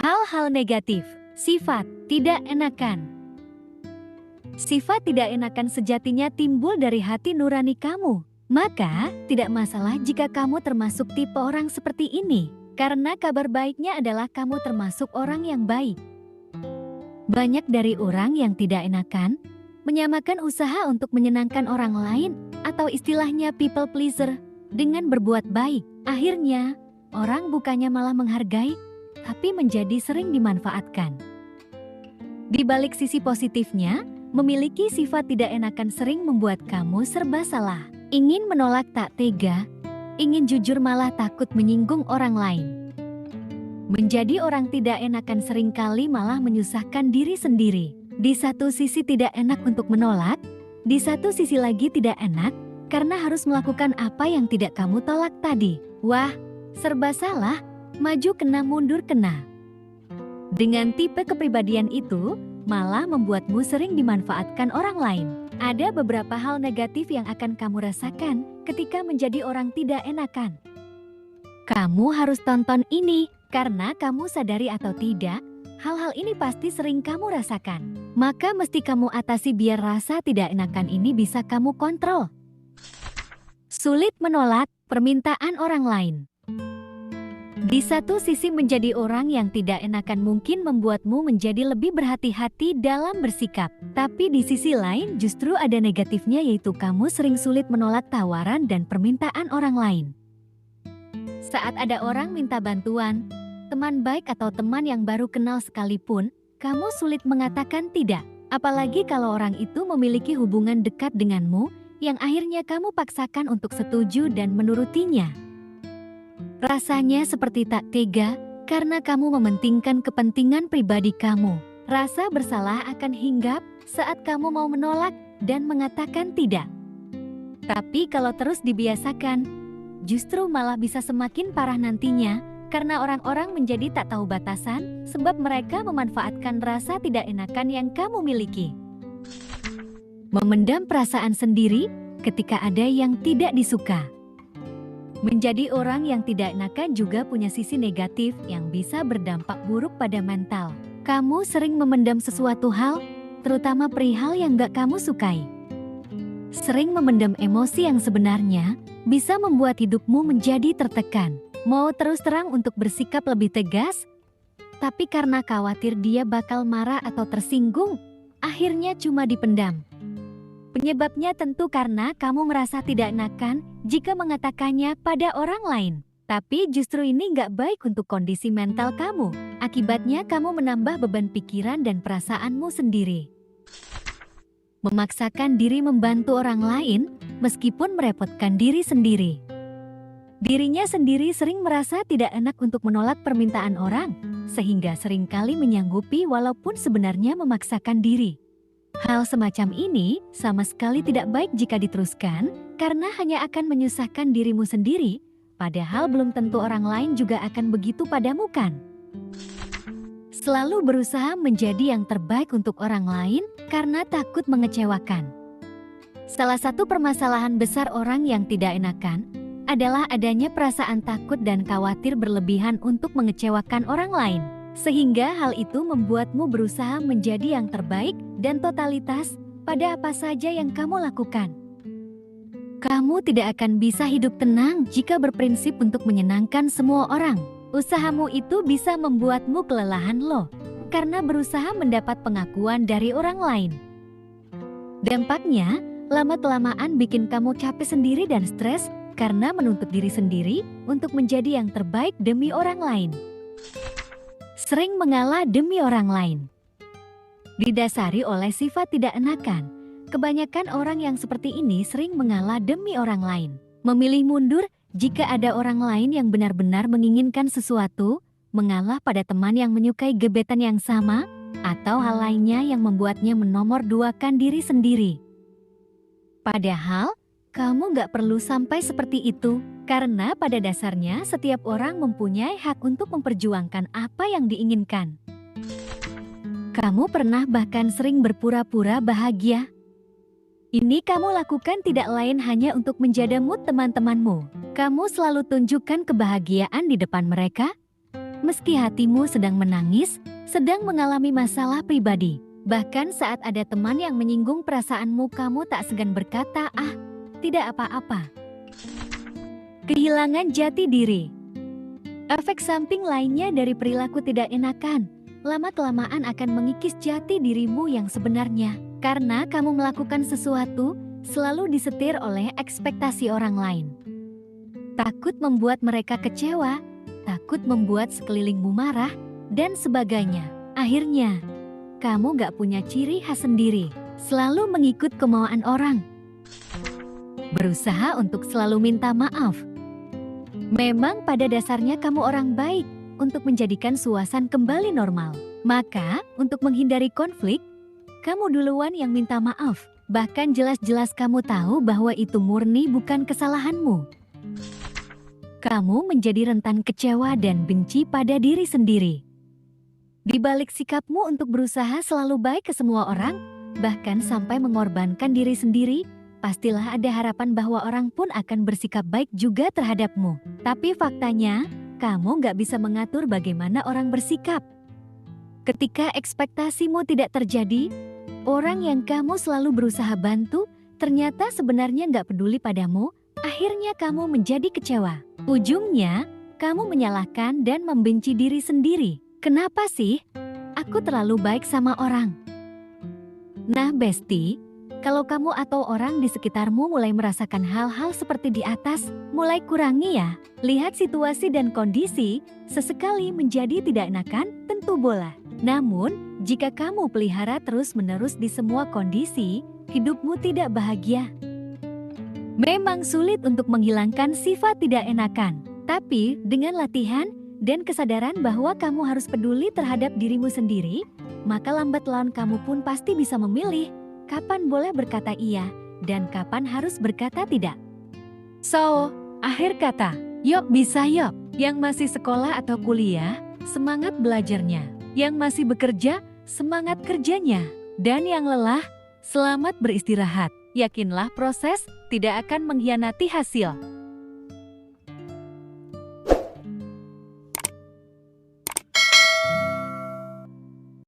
Hal-hal negatif, sifat tidak enakan. Sifat tidak enakan sejatinya timbul dari hati nurani kamu. Maka, tidak masalah jika kamu termasuk tipe orang seperti ini. Karena kabar baiknya adalah kamu termasuk orang yang baik. Banyak dari orang yang tidak enakan, menyamakan usaha untuk menyenangkan orang lain, atau istilahnya people pleaser, dengan berbuat baik. Akhirnya, orang bukannya malah menghargai, tapi menjadi sering dimanfaatkan. Di balik sisi positifnya, memiliki sifat tidak enakan sering membuat kamu serba salah. Ingin menolak tak tega, ingin jujur malah takut menyinggung orang lain. Menjadi orang tidak enakan seringkali malah menyusahkan diri sendiri. Di satu sisi tidak enak untuk menolak, di satu sisi lagi tidak enak karena harus melakukan apa yang tidak kamu tolak tadi. Wah, serba salah, maju kena mundur kena. Dengan tipe kepribadian itu, malah membuatmu sering dimanfaatkan orang lain. Ada beberapa hal negatif yang akan kamu rasakan ketika menjadi orang tidak enakan. Kamu harus tonton ini, karena kamu sadari atau tidak, hal-hal ini pasti sering kamu rasakan. Maka mesti kamu atasi biar rasa tidak enakan ini bisa kamu kontrol. Sulit menolak permintaan orang lain. Di satu sisi menjadi orang yang tidak enakan mungkin membuatmu menjadi lebih berhati-hati dalam bersikap. Tapi di sisi lain justru ada negatifnya yaitu kamu sering sulit menolak tawaran dan permintaan orang lain. Saat ada orang minta bantuan, teman baik atau teman yang baru kenal sekalipun, kamu sulit mengatakan tidak. Apalagi kalau orang itu memiliki hubungan dekat denganmu, yang akhirnya kamu paksakan untuk setuju dan menurutinya. Rasanya seperti tak tega karena kamu mementingkan kepentingan pribadi kamu. Rasa bersalah akan hinggap saat kamu mau menolak dan mengatakan tidak. Tapi kalau terus dibiasakan, justru malah bisa semakin parah nantinya karena orang-orang menjadi tak tahu batasan sebab mereka memanfaatkan rasa tidak enakan yang kamu miliki. Memendam perasaan sendiri ketika ada yang tidak disuka. Menjadi orang yang tidak enakan juga punya sisi negatif yang bisa berdampak buruk pada mental. Kamu sering memendam sesuatu hal, terutama perihal yang gak kamu sukai. Sering memendam emosi yang sebenarnya bisa membuat hidupmu menjadi tertekan. Mau terus terang untuk bersikap lebih tegas, tapi karena khawatir dia bakal marah atau tersinggung, akhirnya cuma dipendam. Penyebabnya tentu karena kamu merasa tidak enakan jika mengatakannya pada orang lain. Tapi justru ini nggak baik untuk kondisi mental kamu. Akibatnya kamu menambah beban pikiran dan perasaanmu sendiri. Memaksakan diri membantu orang lain meskipun merepotkan diri sendiri. Dirinya sendiri sering merasa tidak enak untuk menolak permintaan orang, sehingga seringkali menyanggupi walaupun sebenarnya memaksakan diri. Hal semacam ini sama sekali tidak baik jika diteruskan karena hanya akan menyusahkan dirimu sendiri, padahal belum tentu orang lain juga akan begitu padamu kan? Selalu berusaha menjadi yang terbaik untuk orang lain karena takut mengecewakan. Salah satu permasalahan besar orang yang tidak enakan adalah adanya perasaan takut dan khawatir berlebihan untuk mengecewakan orang lain. Sehingga hal itu membuatmu berusaha menjadi yang terbaik dan totalitas pada apa saja yang kamu lakukan. Kamu tidak akan bisa hidup tenang jika berprinsip untuk menyenangkan semua orang. Usahamu itu bisa membuatmu kelelahan loh, karena berusaha mendapat pengakuan dari orang lain. Dampaknya, lama-kelamaan bikin kamu capek sendiri dan stres karena menuntut diri sendiri untuk menjadi yang terbaik demi orang lain. Sering mengalah demi orang lain. Didasari oleh sifat tidak enakan, kebanyakan orang yang seperti ini sering mengalah demi orang lain. Memilih mundur jika ada orang lain yang benar-benar menginginkan sesuatu, mengalah pada teman yang menyukai gebetan yang sama, atau hal lainnya yang membuatnya menomorduakan diri sendiri. Padahal, kamu gak perlu sampai seperti itu. Karena pada dasarnya setiap orang mempunyai hak untuk memperjuangkan apa yang diinginkan. Kamu pernah bahkan sering berpura-pura bahagia. Ini kamu lakukan tidak lain hanya untuk menjaga mood teman-temanmu. Kamu selalu tunjukkan kebahagiaan di depan mereka, Meski hatimu sedang menangis, sedang mengalami masalah pribadi, bahkan saat ada teman yang menyinggung perasaanmu, kamu tak segan berkata, "Ah, tidak apa-apa." Kehilangan jati diri. Efek samping lainnya dari perilaku tidak enakan, lama-kelamaan akan mengikis jati dirimu yang sebenarnya. Karena kamu melakukan sesuatu, selalu disetir oleh ekspektasi orang lain. Takut membuat mereka kecewa, takut membuat sekelilingmu marah, dan sebagainya. Akhirnya, kamu gak punya ciri khas sendiri, selalu mengikut kemauan orang. Berusaha untuk selalu minta maaf. Memang pada dasarnya kamu orang baik untuk menjadikan suasana kembali normal. Maka, untuk menghindari konflik, kamu duluan yang minta maaf. Bahkan jelas-jelas kamu tahu bahwa itu murni bukan kesalahanmu. Kamu menjadi rentan kecewa dan benci pada diri sendiri. Di balik sikapmu untuk berusaha selalu baik ke semua orang, bahkan sampai mengorbankan diri sendiri, pastilah ada harapan bahwa orang pun akan bersikap baik juga terhadapmu. Tapi faktanya, kamu gak bisa mengatur bagaimana orang bersikap. Ketika ekspektasimu tidak terjadi, orang yang kamu selalu berusaha bantu, ternyata sebenarnya gak peduli padamu, akhirnya kamu menjadi kecewa. Ujungnya, kamu menyalahkan dan membenci diri sendiri. Kenapa sih? Aku terlalu baik sama orang. Nah, Besti, kalau kamu atau orang di sekitarmu mulai merasakan hal-hal seperti di atas, mulai kurangi ya. Lihat situasi dan kondisi, sesekali menjadi tidak enakan, tentu boleh. Namun, jika kamu pelihara terus-menerus di semua kondisi, hidupmu tidak bahagia. Memang sulit untuk menghilangkan sifat tidak enakan, tapi dengan latihan dan kesadaran bahwa kamu harus peduli terhadap dirimu sendiri, maka lambat laun kamu pun pasti bisa memilih kapan boleh berkata iya dan kapan harus berkata tidak. So, akhir kata, yuk bisa yuk. Yang masih sekolah atau kuliah, semangat belajarnya. Yang masih bekerja, semangat kerjanya. Dan yang lelah, selamat beristirahat. Yakinlah proses tidak akan mengkhianati hasil.